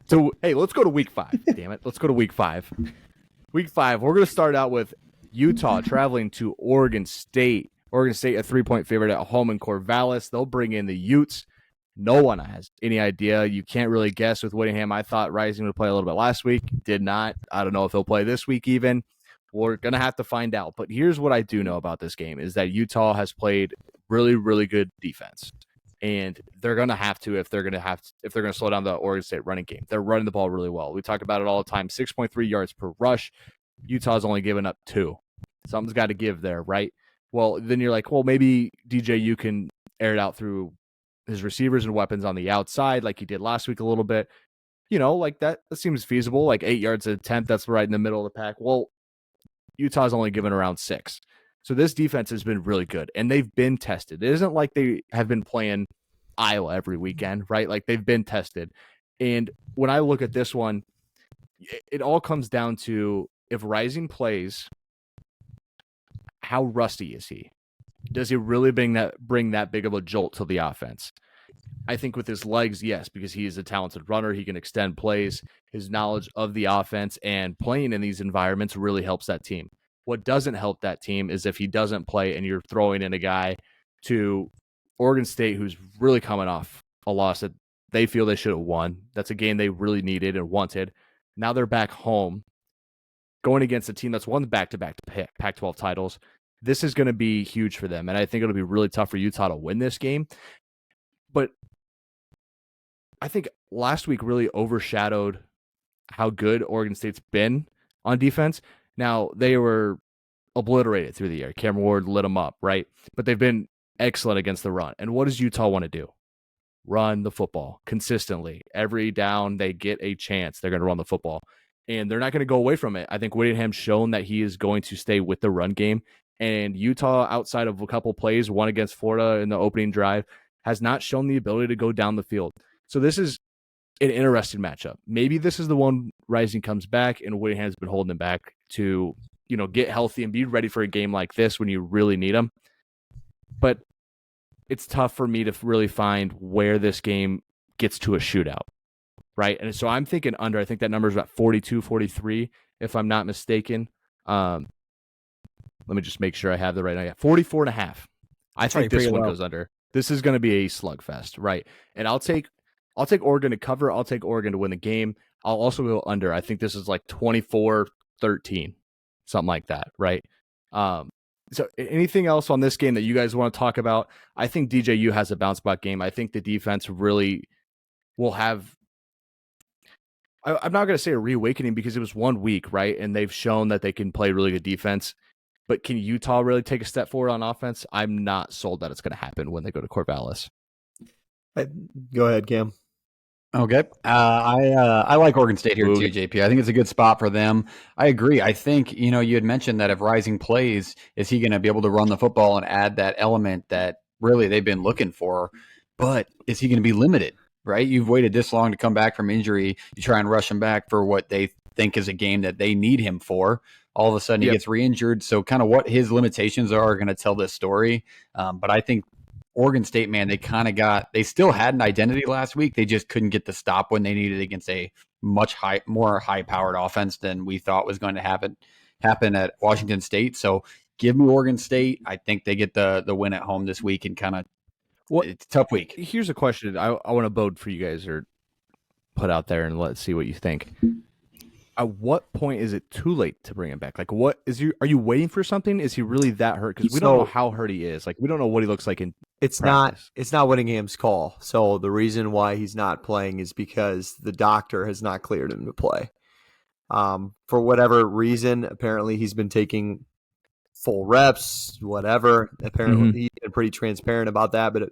So, hey, let's go to week 5. Damn it. Let's go to week 5. Week 5, we're going to start out with Utah traveling to Oregon State. Oregon State, a 3-point favorite at home in Corvallis. They'll bring in the Utes. No one has any idea. You can't really guess with Whittingham. I thought Rising would play a little bit last week. Did not. I don't know if he'll play this week even. We're going to have to find out. But here's what I do know about this game is that Utah has played really, really good defense. And they're going to have to if they're going to slow down the Oregon State running game. They're running the ball really well. We talk about it all the time. 6.3 yards per rush. Utah's only given up 2. Something's got to give there, right? Well, then you're like, well, maybe DJU can air it out through his receivers and weapons on the outside like he did last week a little bit. Like that seems feasible. Like 8 yards an attempt, that's right in the middle of the pack. Well, Utah's only given around 6. So this defense has been really good, and they've been tested. It isn't like they have been playing Iowa every weekend, right? Like they've been tested. And when I look at this one, it all comes down to if Rising plays, how rusty is he? Does he really bring that big of a jolt to the offense? I think with his legs, yes, because he is a talented runner. He can extend plays. His knowledge of the offense and playing in these environments really helps that team. What doesn't help that team is if he doesn't play and you're throwing in a guy to Oregon State who's really coming off a loss that they feel they should have won. That's a game they really needed and wanted. Now they're back home going against a team that's won back-to-back Pac-12 titles. This is going to be huge for them, and I think it'll be really tough for Utah to win this game. But I think last week really overshadowed how good Oregon State's been on defense. Now, they were obliterated through the air. Cameron Ward lit them up, right? But they've been excellent against the run. And what does Utah want to do? Run the football consistently. Every down they get a chance, they're going to run the football. And they're not going to go away from it. I think Whittingham's shown that he is going to stay with the run game. And Utah, outside of a couple plays, one against Florida in the opening drive, has not shown the ability to go down the field. So this is an interesting matchup. Maybe this is the one Rising comes back and Whittingham's been holding him back to, get healthy and be ready for a game like this when you really need them. But it's tough for me to really find where this game gets to a shootout, right? And so I'm thinking under. I think that number is about 42, 43, if I'm not mistaken. Let me just make sure I have the right number. 44.5. I think this one goes under. This is going to be a slugfest, right? And I'll take Oregon to cover. I'll take Oregon to win the game. I'll also go under. I think this is like 24-13, something like that, right? So anything else on this game that you guys want to talk about? I think DJU has a bounce back game. I think the defense really will have, I'm not going to say a reawakening because it was 1 week, right? And they've shown that they can play really good defense. But can Utah really take a step forward on offense? I'm not sold that it's going to happen when they go to Corvallis. Go ahead, Cam. Okay. I like Oregon State here too, JP. I think it's a good spot for them. I agree. I think, you had mentioned that if Rising plays, is he going to be able to run the football and add that element that really they've been looking for? But is he going to be limited, right? You've waited this long to come back from injury. You try and rush him back for what they think is a game that they need him for. All of a sudden he gets re-injured. So kind of what his limitations are going to tell this story. But I think Oregon State, man, they still had an identity last week. They just couldn't get the stop when they needed against a much more high-powered offense than we thought was going to happen at Washington State. So give me Oregon State. I think they get the win at home this week and kind of it's a tough week. Here's a question I want to bode for you guys or put out there and let's see what you think. At what point is it too late to bring him back? Like, are you waiting for something? Is he really that hurt? Because we don't know how hurt he is. Like, we don't know what he looks like in practice. It's not Whittingham's call. So the reason why he's not playing is because the doctor has not cleared him to play. For whatever reason, apparently he's been taking full reps, whatever. Apparently he's been pretty transparent about that. But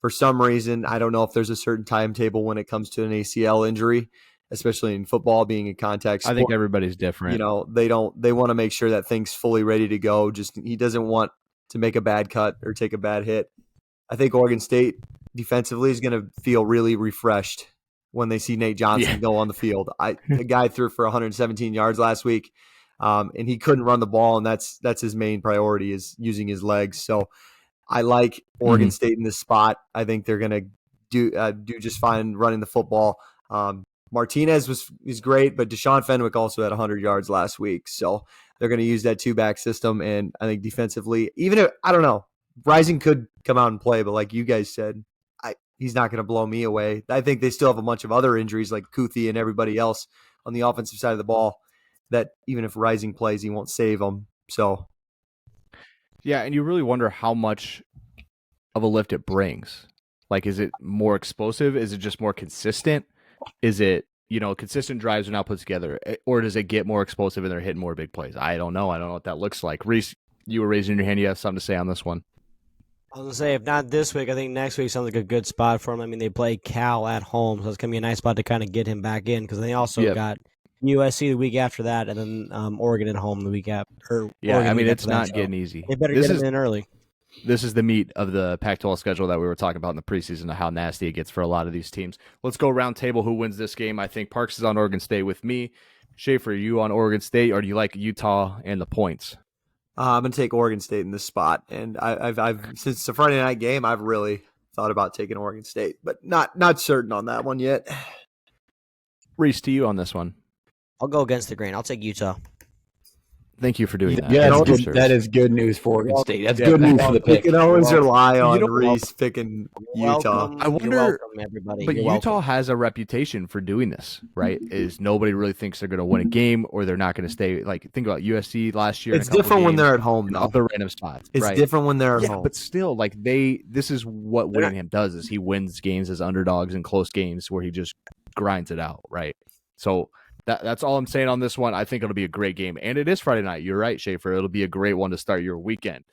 for some reason, I don't know if there's a certain timetable when it comes to an ACL injury, especially in football being a contact sport. I think everybody's different. They want to make sure that thing's fully ready to go. He doesn't want to make a bad cut or take a bad hit. I think Oregon State defensively is going to feel really refreshed when they see Nate Johnson go on the field. The guy threw for 117 yards last week, and he couldn't run the ball, and that's his main priority is using his legs. So I like Oregon State in this spot. I think they're going to do just fine running the football. Martinez is great, but Deshaun Fenwick also had 100 yards last week. So they're going to use that 2-back system. And I think defensively, even if, I don't know, Rising could come out and play, but like you guys said, he's not going to blow me away. I think they still have a bunch of other injuries like Kuthi and everybody else on the offensive side of the ball that even if Rising plays, he won't save them. So, yeah, and you really wonder how much of a lift it brings. Like, is it more explosive? Is it just more consistent? Is it, consistent drives are now put together? Or does it get more explosive and they're hitting more big plays? I don't know. I don't know what that looks like. Reese, you were raising your hand. You have something to say on this one. I was going to say, if not this week, I think next week sounds like a good spot for him. I mean, they play Cal at home, so it's going to be a nice spot to kind of get him back in because they also got USC the week after that and then Oregon at home the week after. Yeah, Oregon I mean, week it's after not that, getting easy. They better get him in early. This is the meat of the Pac-12 schedule that we were talking about in the preseason of how nasty it gets for a lot of these teams. Let's go round table. Who wins this game? I think Parks is on Oregon State with me. Schaefer, are you on Oregon State, or do you like Utah and the points? I'm going to take Oregon State in this spot. And I've since the Friday night game, I've really thought about taking Oregon State, but not certain on that one yet. Reese, to you on this one. I'll go against the grain. I'll take Utah. Thank you for doing that. Yeah, that is good news for Oregon State. That's good news for the You pick. can always rely on Reese picking Utah. Welcome. I wonder, You're welcome, everybody. but You're Utah welcome. has a reputation for doing this, right? Is nobody really thinks they're going to win a game or they're not going to stay. Like, think about USC last year. It's different when they're at home, though. Other random spots. It's right? different when they're at home. But still, like this is what Whittingham does: is he wins games as underdogs in close games where he just grinds it out, right? So that's all I'm saying on this one. I think it'll be a great game, and it is Friday night. You're right, Schaefer. It'll be a great one to start your weekend.